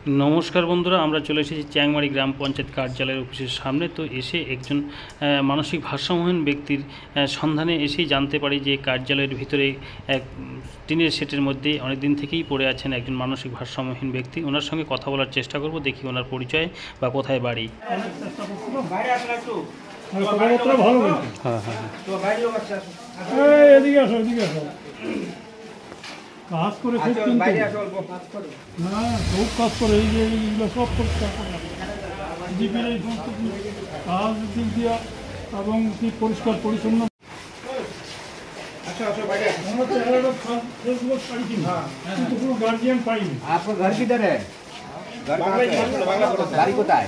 নমস্কার বন্ধুরা, আমরা চলে এসেছি চ্যাংমারি গ্রাম পঞ্চায়েত কার্যালয়ের অফিসের সামনে। তো এসে একজন মানসিক ভারসাম্যহীন ব্যক্তির সন্ধানে এসেই জানতে পারি যে কার্যালয়ের ভিতরে এক টিনের সেটের মধ্যে অনেক দিন থেকেই পড়ে আছেন একজন মানসিক ভারসাম্যহীন ব্যক্তি। ওনার সঙ্গে কথা বলার চেষ্টা করব, দেখি ওনার পরিচয় বা কোথায় বাড়ি। কাজ করে খুব না খুব কাজ করে এই যে এইগুলো সব পরিষ্কার করে জিপির এই সমস্ত কাজ দিক দিয়া এবং কি পরিষ্কার পরিচ্ছন্ন गार्जियन पाइए। आपका घर किधर है? বাড়ি কোথায়?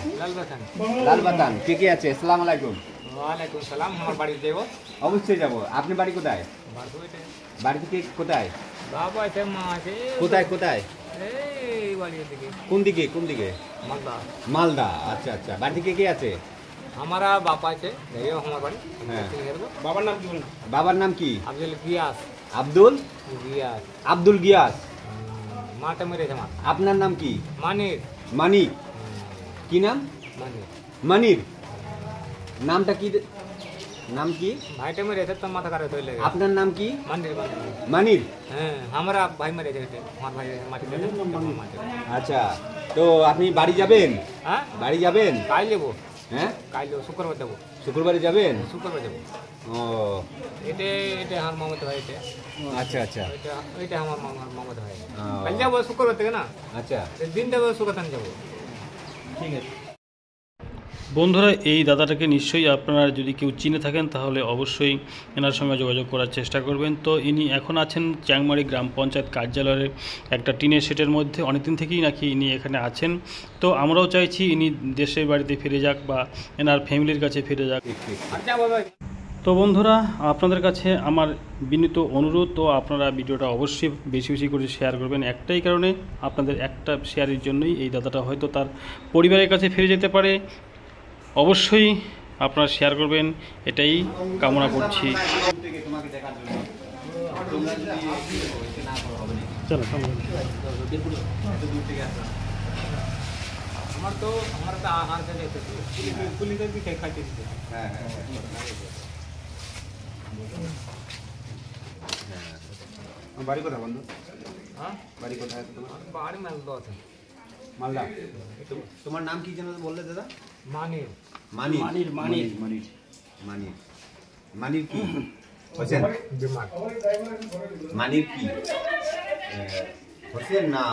লালবাতান। কে কে আছে? আসসালামু আলাইকুম। ওয়ালাইকুম সালাম। আমার বাড়ি দেব। অবশ্যই যাব। আপনি বাড়ি কোথায়? বাড়ি থেকে কোথায়? বাবা আছে, মা আছে। কোথায় কোথায়? এই বাড়ির দিকে। কোন দিকে কোন দিকে? মালদা। মালদা। আচ্ছা আচ্ছা। বাড়ি থেকে কে আছে? हमारा बापा আছে, এই আমার বাড়ি। হ্যাঁ। বাবার নাম কি বলেন? বাবার নাম কি? আব্দুল গিয়াস। আব্দুল গিয়াস। আব্দুল গিয়াস। মাটা মেরেছে মা। আপনার নাম কি? মানির। মানিক। কি নাম? মানির। মানির। নামটা কি? নাম কি? ভাইটা মেরেছে তো মাথা খারাপ হয়ে লেগে। আপনার নাম কি? মানির। মানির। হ্যাঁ, আমরা ভাই মেরেছে, আমার ভাই মাটি মেরেছে। আচ্ছা, তো আপনি বাড়ি যাবেন? হ্যাঁ, বাড়ি যাবেন? কাল যাবো। হ্যাঁ, কাল যাবো, শুক্রবার যাবো। শুক্রবারে যাবেন? শুক্রবার যাবো। ও এটা এটা আমার মামাতো ভাই। এটা আচ্ছা আচ্ছা। এটা আমার মামাতো ভাই। ও, কাল যাবো শুক্রবার থেকে না, আচ্ছা দিন যাবো শুক্রবার যাবো। ঠিক আছে। বন্ধুরা, এই দাদাটাকে নিশ্চয়ই আপনারা যদি কেউ চিনে থাকেন তাহলে অবশ্যই এনার সঙ্গে যোগাযোগ করার চেষ্টা করবেন। তো ইনি এখন আছেন চ্যাংমারি গ্রাম পঞ্চায়েত কার্যালয়ের একটা টিনের সেটের মধ্যে। অনেকদিন থেকেই নাকি ইনি এখানে আছেন। তো আমরাও চাইছি ইনি দেশের বাড়িতে ফিরে যাক বা এনার ফ্যামিলির কাছে ফিরে যাক। তো বন্ধুরা, আপনাদের কাছে আমার বিনীত অনুরোধ, তো আপনারা ভিডিওটা অবশ্যই বেশি বেশি করে শেয়ার করবেন। একটাই কারণে, আপনাদের একটা শেয়ারের জন্যই এই দাদাটা হয়তো তার পরিবারের কাছে ফিরে যেতে পারে। অবশ্যই আপনারা শেয়ার করবেন, এটাই কামনা করছি। চলো আমার তো আহার কাছে পুলিশের দিকে খাইতে দিতে। হ্যাঁ বাড়ি কোথায় বন্ধু? হ্যাঁ, বাড়ি কোথায় তোমার? বাড়ি মালদা আছে। মালদা। তোমার নাম কি যেন বললে দাদা? মানির। মানির। মানির মানির মানির। মানির। মানির কি? হোসেন। মানির কি? হোসেন না